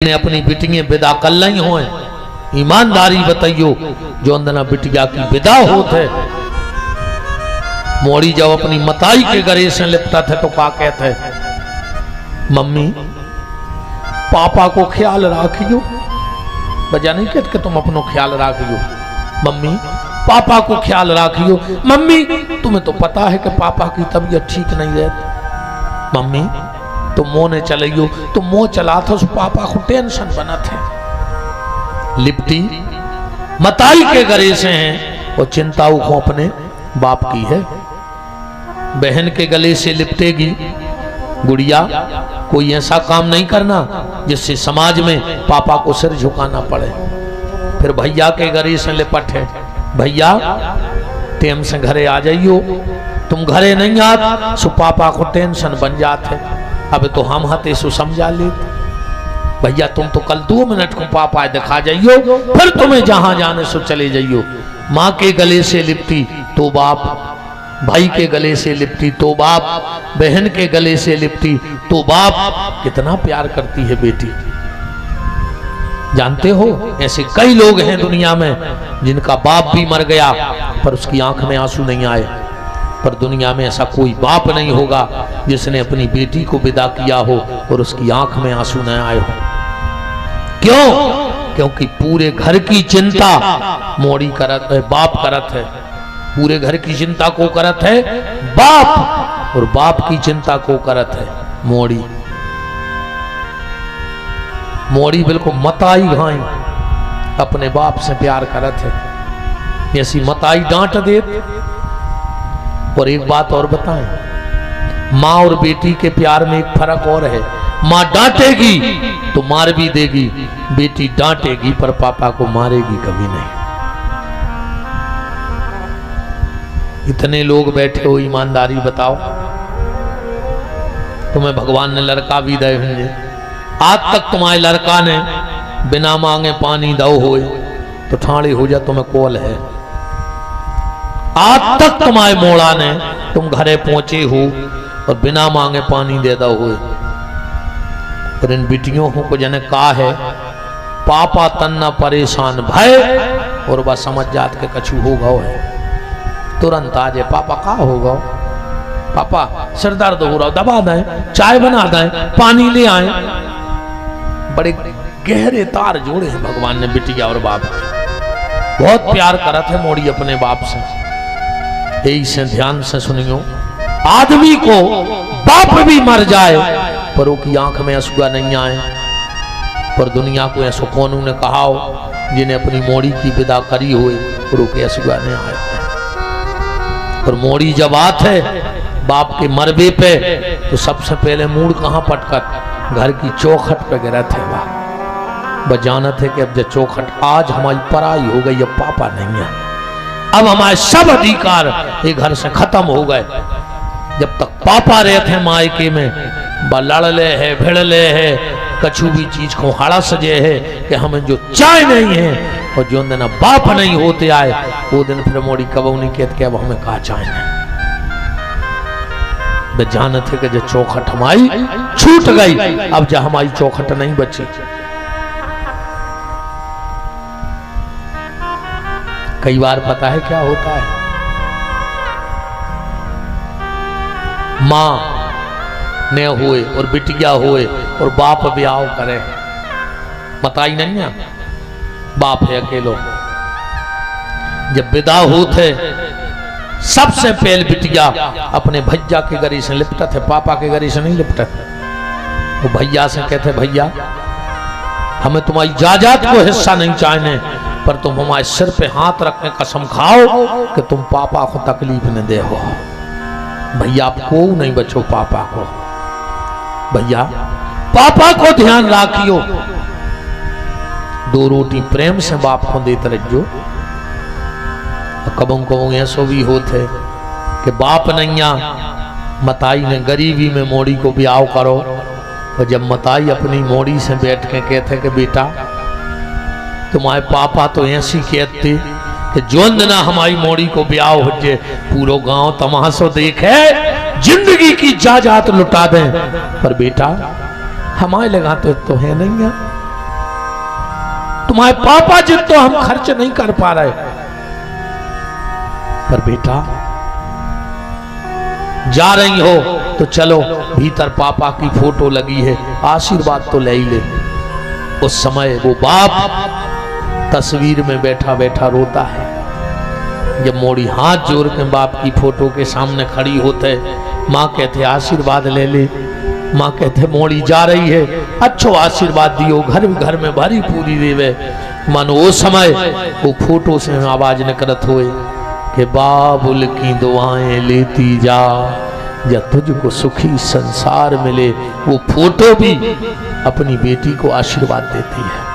ने अपनी बिटियां विदा कर ली हो। ईमानदारी बताइयो जो अंदना बिटिया की विदा होते मोड़ी जब अपनी मताई के गले से लिपटा थे तो क्या कहते, मम्मी पापा को ख्याल राखियो। बजा नहीं कहते कि तुम अपनो ख्याल राखियो, मम्मी पापा को ख्याल राखियो। मम्मी तुम्हें तो पता है कि पापा की तबीयत ठीक नहीं रहती। मम्मी तुम मोने चलियो, तुम मोह चला था पापा को टेंशन बना थे। लिपटी मताई के गले से हैं और चिंता को अपने बाप की है। बहन के गले से लिपटेगी गुड़िया, कोई ऐसा काम नहीं करना जिससे समाज में पापा को सिर झुकाना पड़े। फिर भैया के गले से लिपट है, भैया टेम से घरे आ जाइयो, तुम घरे नहीं आत सो पापा को टेंशन बन जाते। अब तो हम हते सो समझा लेते, भैया तुम तो कल 2 मिनट को पापा दिखा जाइयो, फिर तुम्हें जहां जाने सो चले जाइयो। माँ के गले से लिपटी तो बाप, भाई के गले से लिपटी तो बाप, बहन के गले से लिपटी तो बाप। कितना प्यार करती है बेटी। जानते हो ऐसे कई लोग हैं दुनिया में जिनका बाप भी मर गया पर उसकी आंख में आंसू नहीं आए, पर दुनिया में ऐसा कोई बाप नहीं होगा जिसने अपनी बेटी को विदा किया हो और उसकी आंख में आंसू न आए हो। क्यों? क्योंकि पूरे घर की चिंता मोड़ी करत है, बाप करत है। पूरे घर की चिंता को करत है बाप, और बाप की चिंता को करत है मोड़ी। मोड़ी बिल्कुल मताई घाई अपने बाप से प्यार करत है, ऐसी मताई डांट दे। और एक बात और बताएं, माँ और बेटी के प्यार में एक फर्क और है। माँ डांटेगी तो मार भी देगी, बेटी डांटेगी पर पापा को मारेगी कभी नहीं। इतने लोग बैठे हो, ईमानदारी बताओ, तुम्हें भगवान ने लड़का भी दे होंगे, आज तक तुम्हारे लड़का ने बिना मांगे पानी दो होए तो ठाणे हो जा तुम्हें कॉल है। आज तक तुम्हारे मोड़ा ने तुम घरे पहुंचे हो और बिना मांगे पानी दे दो हुए। पर इन बिटियों को जने कहा है पापा तन्ना परेशान भय, और वह समझ जात के कछु हो गो है, तुरंत आ जाए पापा का होगा, पापा सिर दर्द हो रहा, दबा दें, चाय बना दें, पानी ले आए। बड़े गहरे तार जोड़े हैं भगवान ने बिटिया और बाप के। बहुत प्यार करत है मोड़ी अपने बाप से। यही से ध्यान से सुनियो, आदमी को बाप भी मर जाए पर उसकी आंख में आंसू नहीं आए। पर दुनिया को ऐसा कौन ने कहा हो जिन्हें अपनी मोड़ी की विदा करी हुई और उसके आंसू नहीं आए। पर मोड़ी जब आत है बाप के मरबे पे तो सबसे पहले मूड कहाँ पटकत, घर की चौखट पे गिरा थे। वह जानत है कि अब जब चौखट आज हमारी पराई हो गई, अब पापा नहीं है, अब हमारे सब अधिकार ये घर से खत्म हो गए। जब तक पापा रहते हैं मायके में लड़ले है भिड़ले है, कछु भी चीज को हाड़ा सजे है कि हमें जो चाय नहीं है, और जो दिन बाप नहीं होते आए वो दिन फिर मोड़ी कबू नहीं कहते कि अब हमें कहा चाय नहीं। वे जानते कि जो चौखट हमारी छूट गई, अब जब हमारी चौखट नहीं बची। कई बार पता है क्या होता है, मां ने हुए और बिटिया हुए और बाप ब्याह करे, बताई नहीं है, बाप है अकेलो। जब विदा होते सबसे पहले बिटिया अपने भैया के गरी से लिपटा थे, पापा के गरी से नहीं लिपटा। वो भैया से कहते, भैया हमें तुम्हारी जायदाद को हिस्सा नहीं चाहिए, पर तुम हमारे सिर पे हाथ रखने कसम खाओ कि तुम पापा को तकलीफ न दे हो। भैया आपको नहीं बचो, पापा को, भैया पापा को ध्यान राखियो। 2 रोटी प्रेम से बाप को देते रहियो। कबों कबों ऐसो भी होते कि बाप नैया मताई ने गरीबी में मोड़ी को ब्याह करो, और जब मताई अपनी मोड़ी से बैठ के कहते कि बेटा तुम्हारे पापा तो ऐसी कहते कि जो ना हमारी मोड़ी को ब्याह हो जाए पूरा गांव तमाशो देखे, जिंदगी की जायदाद लुटा दें, पर बेटा हमारे लगा तो है नहीं है, तुम्हारे पापा जित तो हम खर्च नहीं कर पा रहे, पर बेटा जा रही हो तो चलो, भीतर पापा की फोटो लगी है, आशीर्वाद तो ले ही ले। उस समय वो बाप तस्वीर में बैठा बैठा रोता है। जब मोड़ी हाथ जोड़ के बाप की फोटो के सामने खड़ी होते, माँ कहते आशीर्वाद ले ले। माँ कहते मोड़ी जा रही है, अच्छो आशीर्वाद दियो, घर में भरी पूरी देवे। मानो वो समय वो फोटो से आवाज निकलत हुए कि बाबुल की दुआएं लेती जा, जब तुझको सुखी संसार मिले। वो फोटो भी अपनी बेटी को आशीर्वाद देती है।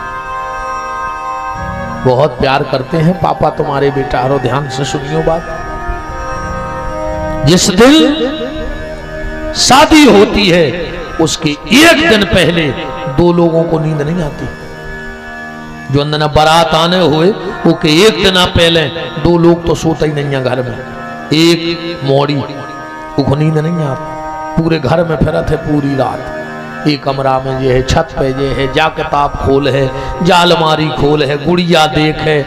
बहुत प्यार करते हैं पापा तुम्हारे बेटा। और ध्यान से सुनियो बात, जिस दिन शादी होती है उसके एक दिन पहले दो लोगों को नींद नहीं आती। जो अंदर बारात आने हुए वो के एक दिन पहले दो लोग तो सोते ही नहीं है घर में। एक मोड़ी को नींद नहीं आती, पूरे घर में फिरत है पूरी रात। एक कमरा में ये है, छत पे ये है, जा किताब खोल है, जा अलमारी खोल है, गुड़िया देख है।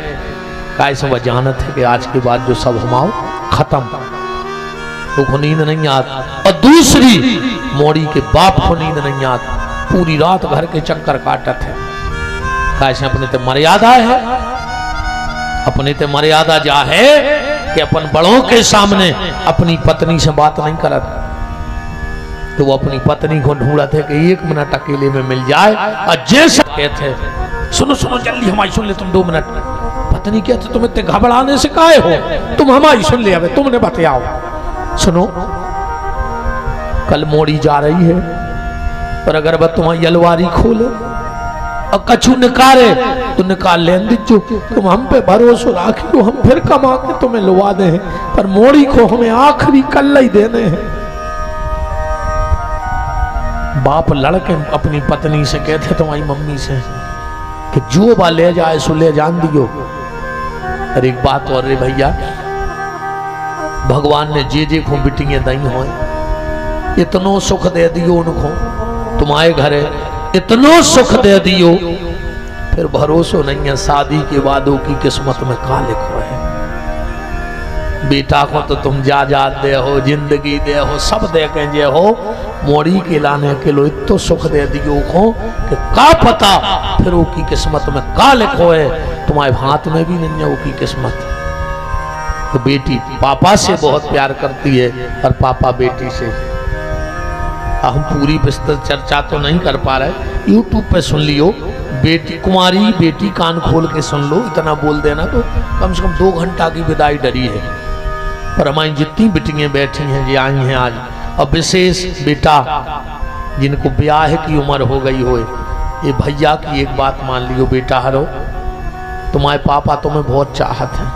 कैसे वह जानत है कि आज के बाद जो सब हमाओ खत्म, तो नींद नहीं आती। और दूसरी मोड़ी के बाप को नींद नहीं आती, पूरी रात घर के चक्कर काटत है। कैसे अपने ते मर्यादा है, अपने ते मर्यादा जा है कि अपन बड़ों के सामने अपनी पत्नी से बात नहीं करत। तो वो अपनी पत्नी को ढूंढत है कि 1 मिनट अकेले में मिल जाए। और जैसे कहते सुनो सुनो जल्दी हमारी सुन ले, तुम 2 मिनट। पत्नी कहते तुम इतने घबराने से काहे हो, तुम हमारी सुन ले, अब तुमने बताओ। सुनो, कल मोड़ी जा रही है, पर अगर वह तुम्हारी अलवारी खोले और कछु निकाले तो निकाल ले दीजो। तुम हम पे भरोसा राखी, हम फिर कमा के तुम्हें लुवा दे, पर मोड़ी को हमें आखिरी कल ही देने हैं। बाप लड़के अपनी पत्नी से कहते तुम्हारी मम्मी से कि जो बा ले जाए सो ले जान दियो। अरे एक बात और रे भैया, भगवान ने जे को बिटियां दई हो, इतनो सुख दे दियो उनको, तुम्हारे घरे इतनो सुख दे दियो, फिर भरोसा नहीं है शादी के बाद की किस्मत में का लिखो है। बेटा को तो तुम जा दे हो, जिंदगी दे हो, सब दे के जे हो, मोड़ी के लाने के लो इतो सुख दे दियो को कि का पता फिर वो की किस्मत में का लिखो है। तुम्हारे हाथ में भी नहीं है वो की किस्मत। तो बेटी पापा से बहुत प्यार करती है और पापा बेटी से। हम पूरी विस्तृत चर्चा तो नहीं कर पा रहे, यूट्यूब पे सुन लियो। बेटी कुमारी बेटी कान खोल के सुन लो, इतना बोल देना तो कम से कम 2 घंटा की विदाई डरी है। पर हमारी जितनी बेटियां बैठी हैं ये आई हैं आज, और विशेष बेटा जिनको ब्याह की उम्र हो गई हो, ये भैया की एक बात मान लियो बेटा, हरो तुम्हारे पापा तुम्हें बहुत चाहत हैं।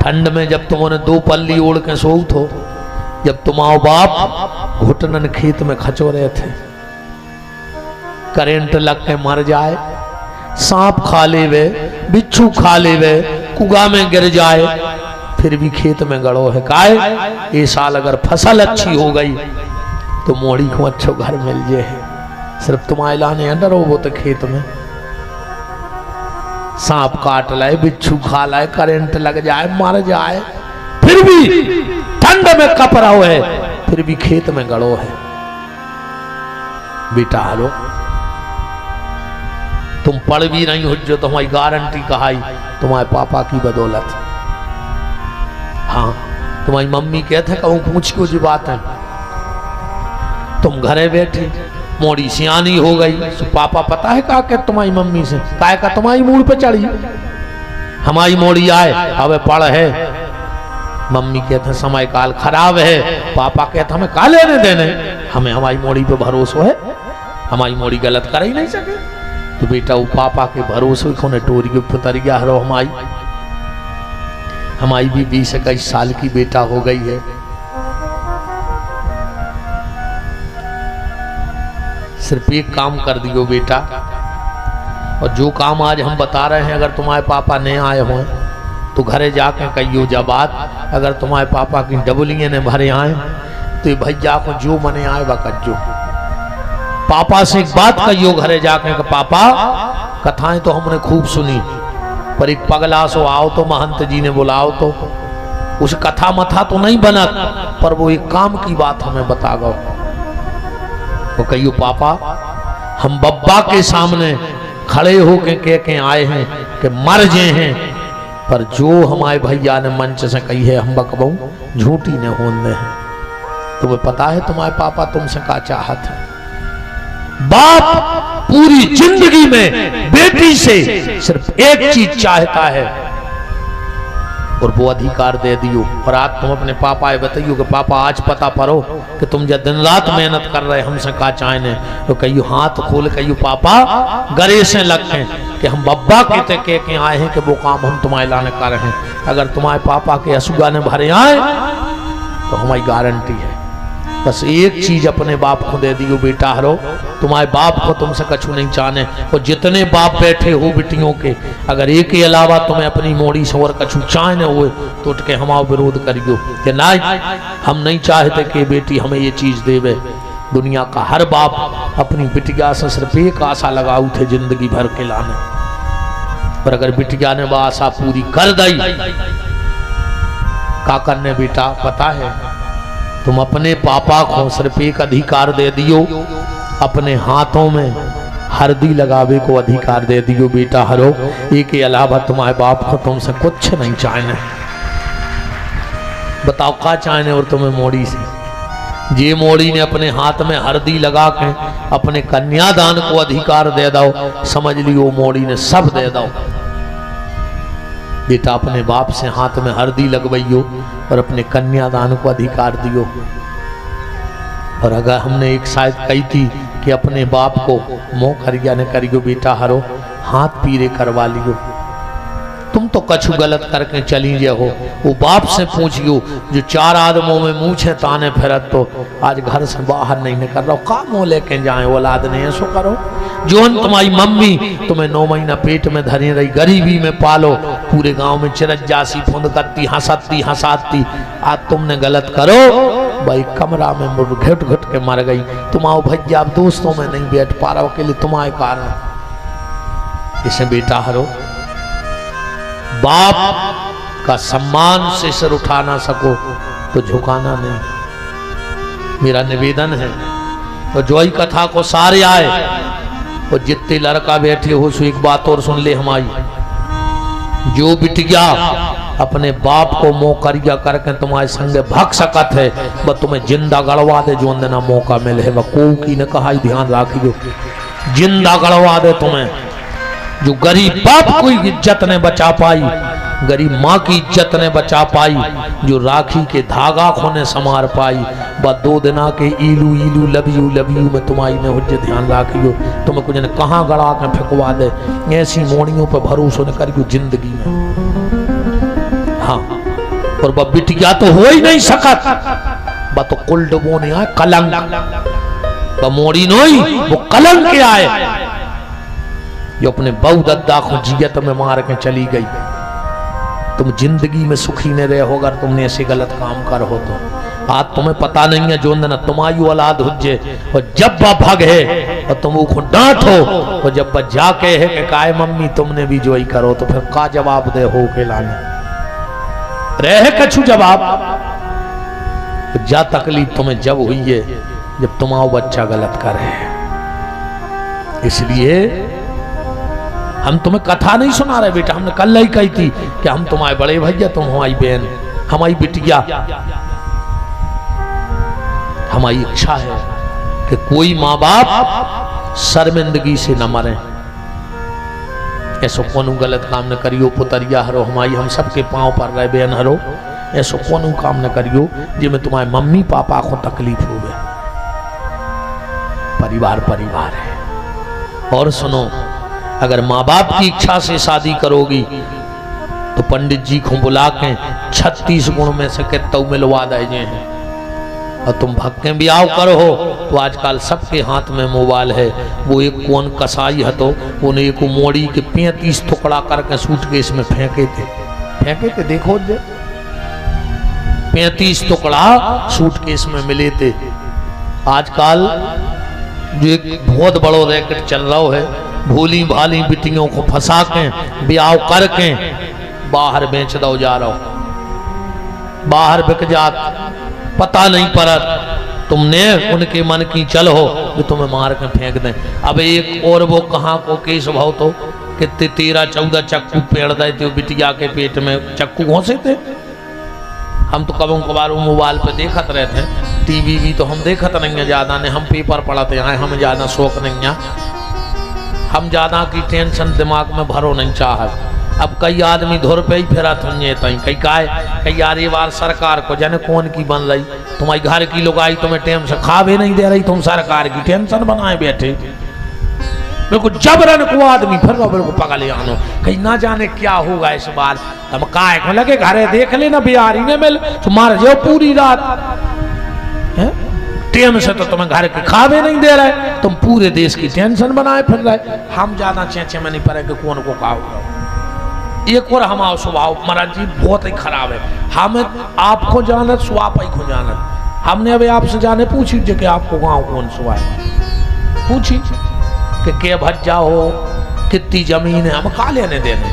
ठंड में जब तुमने 2 पल्ली ओढ़ के सो थो, जब तुम्हारा बाप घुटनन खेत में खचो रहे थे, करंट लग के मर जाए, सांप खा ले वे, बिच्छू खा ले वे, कुआ में गिर जाए, फिर भी खेत में गड़ो है। काय ये साल अगर फसल अच्छी हो गई तो मोड़ी को अच्छो घर मिल जाए, सिर्फ तुम्हारे लाने अंदर हो वो तो खेत में सांप काट लाए, बिच्छू खा लाए, करंट लग जाए, मर जाए, फिर भी ठंड में कप रहो है, फिर भी खेत में गड़ो है। बेटा हलो तुम पढ़ भी नहीं हो जो तुम्हारी गारंटी कहाई तुम्हारे पापा की बदौलत। हाँ तुम्हारी मम्मी कहते कहूँ पूछ क्यों जी बात है, तुम घरे बैठी मोड़ी सियानी हो गई, तो पापा पता है का तुम्हारी मम्मी से काय का तुम्हारी मूड पे चढ़ी, हमारी मोड़ी आए अब पढ़ है। मम्मी कहते समय काल खराब है, पापा कहते हमें का लेने देने, हमें हमारी मोड़ी पे भरोसा है, हमारी मोड़ी गलत कर ही नहीं सके। तो बेटा वो पापा के भरोसे खोने टोरी के पुतर गया हरो। हमारी भी 20-21 साल की बेटा हो गई है। सिर्फ एक काम कर दियो बेटा, और जो काम आज हम बता रहे हैं अगर तुम्हारे पापा नहीं आए हों तो घरे जाके कहियो जा बात, अगर तुम्हारे पापा की डबलियां ने भरे आए तो भैया को जो मने आए वह कज्जो। पापा से एक बात कहियो घरे जाके कि पापा कथाएं तो हमने खूब सुनी, पर एक पगला सो आओ तो महंत जी ने बुलाओ तो उस कथा मथा तो नहीं बना, पर वो एक काम की बात हमें बता गो। वो कहियो पापा हम बब्बा के सामने खड़े होके के आए हैं कि मर गए हैं, पर जो हमारे भैया ने मंच से कही है हम बकबऊ झूठी ने होने हैं। तुम्हें पता है तुम्हारे पापा तुमसे क्या चाहत है? बाप पूरी जिंदगी में बेटी से सिर्फ एक चीज चाहता है और वो अधिकार दे दियो। और आज तुम अपने पापा बताइयो कि पापा आज पता पड़ो कि तुम जब दिन रात मेहनत कर रहे हमसे का चाहने, तो कहियो हाथ खोल कहियो पापा गरे से लगते कि हम बब्बा कहते के आए हैं कि वो काम हम तुम्हारे लाने कर रहे हैं। अगर तुम्हारे पापा के असुगा ने भरे आए तो हमारी गारंटी है। बस एक चीज अपने बाप को दे दियो बेटा हरो, तुम्हारे बाप को तुमसे कछु नहीं चाहने। और जितने बाप बैठे हो बेटियों के, अगर एक के अलावा तुम्हें अपनी मोड़ी से और कछु चाहने हुए तो उठ के हमारा विरोध करियो कि नहीं हम नहीं चाहते कि बेटी हमें ये चीज देवे। दुनिया का हर बाप अपनी बिटिया से सिर्फ एक आशा लगाऊ थे जिंदगी भर के लाने, पर अगर बिटिया ने वो आशा पूरी कर दी का करने बेटा पता है? तुम अपने पापा को सिर्फ एक अधिकार दे दियो, अपने हाथों में हल्दी लगावे को अधिकार दे दियो बेटा हरो। एक के अलावा तुम्हारे बाप को तुमसे कुछ नहीं चाहने। बताओ क्या चाहने और तुम्हें मोड़ी से? जे मोड़ी ने अपने हाथ में हल्दी लगा के अपने कन्यादान को अधिकार दे दो, समझ लियो मोड़ी ने सब दे दो। बेटा अपने बाप से हाथ में हल्दी लगवाइयो और अपने कन्यादान को अधिकार दियो। और अगर हमने एक शायद कही थी कि अपने बाप को मोह करिया ने करियो बेटा हरो, हाथ पीरे करवा लियो। तुम तो कछु गलत करके चली जे हो, वो बाप से पूछियो जो चार आदमों में मुँह छे ताने फिरत तो आज घर से बाहर नहीं निकल रहा, का मुँह लेके जाए औलाद ने ऐसो करो। जोन तुम्हारी मम्मी तुम्हें 9 महीना पेट में धरी रही, गरीबी में पालो, पूरे गांव में चिरज्जासी फुंदकती हंसती हंसाती, आज तुमने गलत करो भाई कमरा में घुट घुट के मर गई। तुम आओ भैया अब दोस्तों में नहीं बैठ पा रहा अकेले तुम्हारे कारण। इसे बेटा हरो, बाप का सम्मान से सिर उठा ना सको तो झुकाना नहीं, मेरा निवेदन है। तो जो ही कथा को सारे आए और जितने लड़का बैठे हो सो एक बात और सुन ले हमारी, जो बिटिया अपने बाप को मोह करिया करके तुम्हारे संग भग सकत है वह तुम्हें जिंदा गड़वा दे। जो देना मौका मिले है वह को की न कहा, ध्यान राखियो जिंदा गड़वा दे तुम्हें। जो गरीब बाप को इज्जत ने बचा पाई, गरीब माँ की इज्जत ने बचा पाई, जो राखी के धागा खोने समार पाई, बस 2 दिना के ईलू ईलू लव यू में तुम्हारी ने हुज्जे। ध्यान राखियो तुम्हें कुछ ने कहाँ गड़ा के फेंकवा दे, ऐसी मोड़ियों पर भरोसा न करियो जिंदगी में। हाँ, और वह बिटिया तो हो ही नहीं सकत, वह तो कुल डबो ने आए कलंक, वह मोड़ी नहीं वो कलंक के आए जो अपने बहु दद्दा को जियत में मार के चली गई। तुम जिंदगी में सुखी न रहे हो अगर तुमने ऐसे गलत काम कर हो तो। आज तुम्हें पता नहीं है जो न तुम्हारी औलाद हुज्जे, और जब वह भग है और तुम उसको डांटो, और जब वह जाके है कि काय मम्मी तुमने भी जो ही करो, तो फिर का जवाब दे हो के लाने रहे कछु जवाब। तो जा तकलीफ तुम्हें जब हुई है जब तुम्हारा बच्चा गलत करे। इसलिए हम तुम्हें कथा नहीं सुना रहे बेटा, हमने कल ही कही थी कि हम तुम्हारे बड़े भैया, तुम हमारी बहन, हमारी बिटिया। हमारी इच्छा है कि कोई माँ बाप शर्मिंदगी से न मरे। ऐसो कोनो गलत काम न करियो पुतरिया हरो, हमारी हम सबके पांव पर रहे बहन हरो, ऐसो कोनो काम न करियो जिसमें तुम्हारे मम्मी पापा को तकलीफ हो गए। परिवार परिवार है। और सुनो, अगर माँ बाप की इच्छा से शादी करोगी तो पंडित जी को बुला के 36 गुण में से कितने मिलवा दीजिए हैं। और तुम भक्के भी आओ करो तो आजकल सबके हाथ में मोबाइल है। वो एक कौन कसाई है तो उन्हें एक मोड़ी के 35 टुकड़ा करके सूटकेस में फेंके थे देखो जे 35 टुकड़ा सूटकेस में मिले थे। आजकल जो एक बहुत बड़ो रैकेट चल रहा है, भूली भाली बिटियों को फंसा के ब्याह करके बाहर बेच दो जा रहा हो, बाहर बिक जात, पता नहीं पड़त तुमने उनके मन की चल हो जो तुम्हें मार के फेंक दें। अब एक और वो कहाँ को केस भाव तो कितने 13-14 चक्कू पेड़ दे थे बिटिया के पेट में, चक्कू घोंसे थे। हम तो कभी कभार मोबाइल पे देखत रहते हैं, टीवी भी तो हम देखत नहीं है ज़्यादा ने, हम पेपर पढ़ते हैं, हमें ज़्यादा शौक नहीं है, हम ज़्यादा की टेंशन दिमाग में भरो नहीं चाहत। अब कई आदमी धुर पे ही फिरा थुंजे तई कई काय कई यार ये बार सरकार को जाने कौन की बन रही, तुम्हारी घर की लुगाई तुम्हें टाइम से खा भी नहीं दे रही, तुम सरकार की टेंशन बनाए बैठे। बिल्कुल जबरन को आदमी फिर बिल्कुल पगले आनो, कहीं ना जाने क्या होगा इस बार। तुम काय को लगे घरे देख लेना बिहारी ने मिल तो मार जाओ पूरी रात, टाइम से तो तुम्हें घर के खा भी नहीं दे रहे, तुम पूरे देश की टेंशन बनाए फिर रहे। हम ज्यादा चेचे में नहीं पड़े कि कौन को खाओ। एक और हमारा स्वभाव महाराज जी बहुत ही खराब है, हमें आपको जानत स्वाप ही को जानत। हमने अभी आपसे जाने पूछी कि आपको गाँव कौन सुहा है, पूछी कि के भज्जा हो, कितनी जमीन है, हम का लेने देने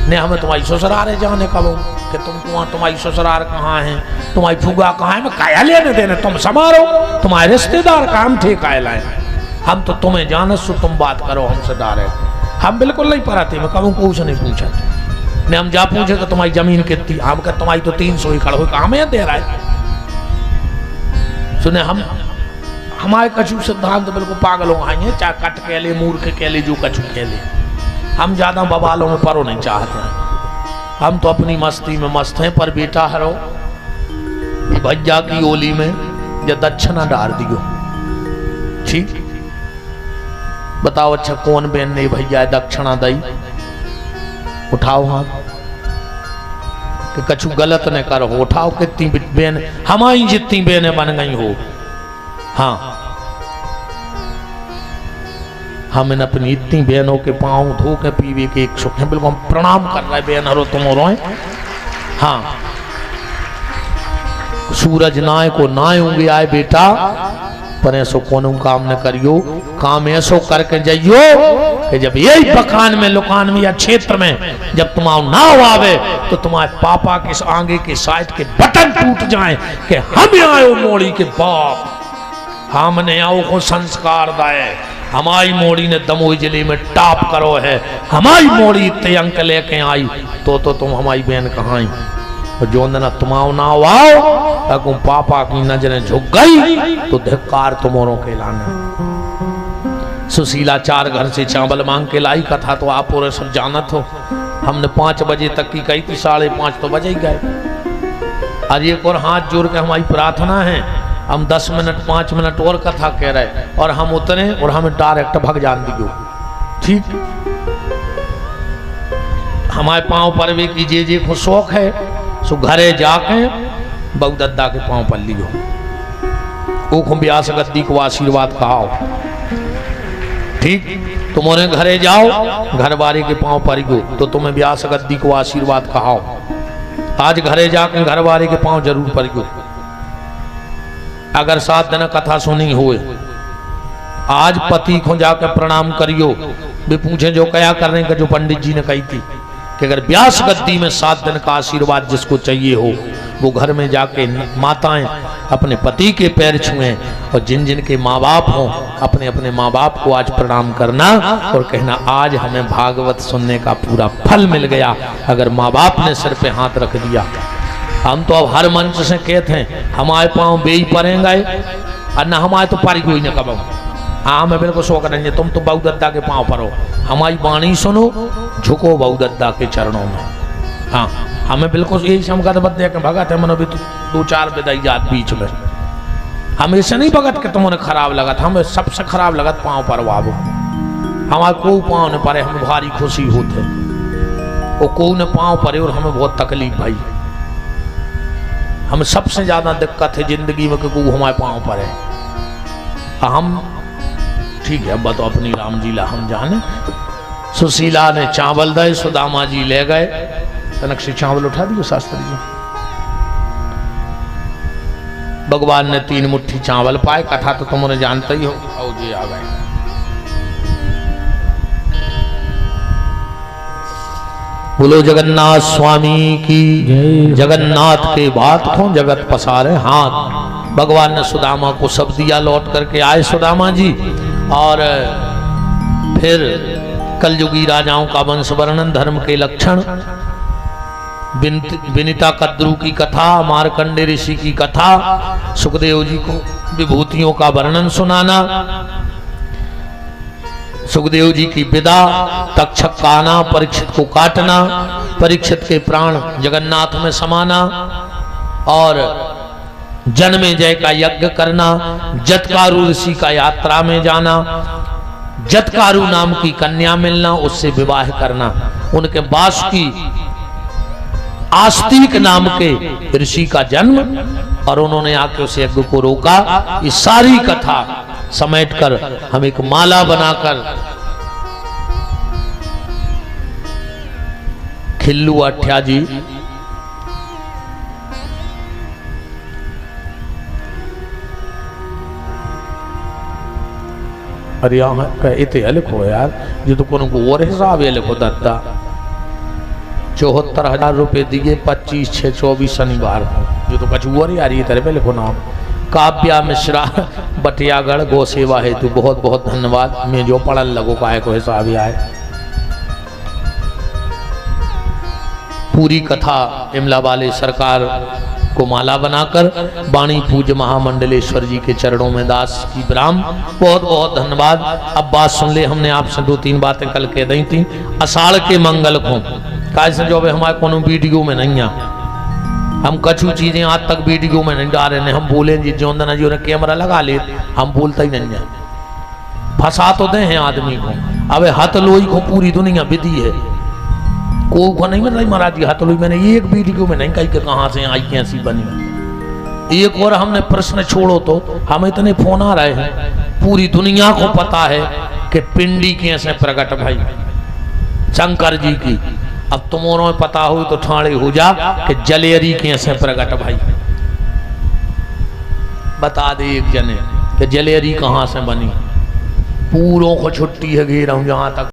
ने, हमें तुम्हारी ससुराल है जाने कब कि तुम्हारी ससुराल कहाँ है, तुम्हारी फुगा कहाँ है, मैं काया लेने देने, तुम समारो, तुम्हारे रिश्तेदार काम थे काय लाए, हम तो तुम्हें जाने सो तुम बात करो हमसे डायरेक्ट। हम बिल्कुल नहीं पढ़ाते, मैं कहूँ कुछ नहीं पूछा ने, हम जा पूछे कि तुम्हारी जमीन कितनी, हम कह तुम्हारी तो 300 एकड़ हो, हमें दे रहा है। सुने हम हमारे कछु सिद्धांत तो बिल्कुल पागल हो आए, चाहे कट के ले मूर्ख के ले जो कछु के ले, हम ज्यादा बवालों में परो नहीं चाहते हैं, हम तो अपनी मस्ती में मस्त हैं। पर बेटा हरो भैया की ओली में जब दक्षिणा डाल दियो, ठीक बताओ अच्छा कौन बहन ने भैया दक्षिणा दई, उठाओ हाथ कि कछु गलत न करो, उठाओ कितनी बहन हमारी जितनी बहनें बन गई हो। हाँ हम इन अपनी इतनी बहनों के पांव धो के पीवे के एक सुख है, बिल्कुल हम प्रणाम कर रहे बहन हरो तुम रोए। हाँ सूरज नाय को नाय होंगे आए बेटा, पर ऐसो कौन काम न करियो, काम ऐसो करके जाइयो कि जब यही बकान में लुकान में या क्षेत्र में जब तुम्हारा नाव आवे तो तुम्हारे पापा के आगे के साइड के बटन टूट जाए कि हम आयो मोड़ी के बाप, हमने आओ को संस्कार दाए, हमारी मोड़ी ने दमोई जिले में टॉप करो है, हमारी मोड़ी इतने अंक लेके आई तो तुम हमारी बहन कहाँ आई, और जो ना तुम्हारा ना आओ अगर पापा की नजरें झुक गई तो धिक्कार तुम्हारों के लाने। सुशीला 4 घर से चावल मांग के लाई, कथा तो आप और सब जानत हो, हमने 5 बजे तक की कही थी, 5:30 तो बजे ही गए। आज एक और हाथ जोड़ के हमारी प्रार्थना है, हम 10 मिनट 5 मिनट और कथा कह रहे और हम उतरे और हमें डायरेक्ट भग जान दियो, ठीक हमारे पांव पर वे की जे को शौक है सो घरे जाके बहु दद्दा के पांव पर लियो, वो ब्यास गद्दी को आशीर्वाद कहाओ, ठीक तुम्हारे घरे जाओ घर बारी के पांव पर गो तो तुम्हें ब्यास गद्दी को आशीर्वाद कहाओ, आज घरे जाके घर बारी के पांव जरूर पर गो। अगर 7 दिन कथा सुनी हुए आज पति को जाकर प्रणाम करियो, वे पूछे जो क्या करने का, जो पंडित जी ने कही थी कि अगर ब्यास गद्दी में 7 दिन का आशीर्वाद जिसको चाहिए हो वो घर में जाके माताएं अपने पति के पैर छुएं, और जिन जिन के माँ बाप हों अपने अपने माँ बाप को आज प्रणाम करना और कहना आज हमें भागवत सुनने का पूरा फल मिल गया, अगर माँ बाप ने सिर पे हाथ रख दिया। हम तो अब हर मंच से कहते हैं हमारे पाँव बेई पड़ेंगे और न हमारे तो पारी कोई न कब। हाँ मैं बिल्कुल शौक नहीं है, तुम तो बहु दद्दा के पाँव पर हो, हमारी वाणी सुनो, झुको बहु दद्दा के चरणों में। हाँ हमें बिल्कुल यही समझ बदे के भगत है, मनो भी 2-4 विदाई जात बीच में, हमेशा नहीं भगत के तुम्हें खराब लगा था, हमें सबसे खराब लगा पाँव पर वाबो, हमारे को पाँव न पड़े हमें भारी खुशी होते, वो को न पाँव पड़े और हमें बहुत तकलीफ भाई, हमें सबसे ज्यादा दिक्कत है जिंदगी में कि को हमारे पाँव पर है। हम ठीक है बताओ अपनी राम जी ला हम जाने। सुशीला ने चावल दे, सुदामा जी ले गए, तनक से चावल उठा दियो शास्त्री जी, भगवान ने 3 मुट्ठी चावल पाए, कथा तो तुमने जानते ही हो, जी आ गए। बोलो जगन्नाथ स्वामी की जगन्नाथ के बात को जगत पसारे हाथ। भगवान ने सुदामा को सब दिया, लौट करके आए सुदामा जी। और फिर कलयुगी राजाओं का वंश वर्णन, धर्म के लक्षण, विनीता कद्रू की कथा, मार्कंडे ऋषि की कथा, सुखदेव जी को विभूतियों का वर्णन सुनाना, सुखदेव जी की विदा, तक्षक का आना, परीक्षित को काटना, परीक्षित के प्राण जगन्नाथ में समाना, और जन्मे जय का यज्ञ करना, जतकारु ऋषि का यात्रा में जाना, जतकारु नाम की कन्या मिलना, उससे विवाह करना, उनके बासुकी आस्तिक नाम के ऋषि का जन्म, और उन्होंने आके उस यज्ञ को रोका। ये सारी कथा समेटकर हम एक माला बनाकर खिल्लू अठ्या जी अरे यहाँ इतने लिखो यार, जो तो कोनो और हिसाब है लिखो दत्ता। 74,000 रुपये दिए 25 6 24 शनिवार को, जो तो कचुअर यार ये तरह पे लिखो नाम। काव्या मिश्रा बटियागढ़ गौ सेवा हेतु बहुत बहुत धन्यवाद। मैं जो पढ़ल लगो काय को हिसाब ही आए। पूरी कथा इमला वाले सरकार को माला बनाकर वाणी पूज्य महामंडलेश्वर जी के चरणों में दास की विराम। बहुत बहुत धन्यवाद। अब बात सुन ले, हमने आपसे 2-3 बातें कल कह दी थी। आषाढ़ के मंगल को कैसे जो हमारे कोनो वीडियो में नहीं आ, हम कछु चीजें आज तक वीडियो में नहीं डाल रहे। हम बोले जी जोंदना जी ने कैमरा लगा ले, हम बोलता ही नहीं है। फंसा तो दे हैं आदमी को। अब हाथ लोई को पूरी दुनिया विधि है, को नहीं मिल रही महाराज जी हाथ लोई। मैंने एक वीडियो में नहीं कही कि कहाँ से आई कैसी बनी। एक और हमने प्रश्न छोड़ो तो हम इतने फोन आ रहे हैं, पूरी दुनिया को पता है कि पिंडी कैसे प्रकट भाई शंकर जी की। अब तुम्हारों में पता हो तो ठाणे हो जा कि जलेरी कैसे प्रकट भाई। बता दे एक जने कि जलेरी कहाँ से बनी। पूरों को छुट्टी है घेरा हूं जहां तक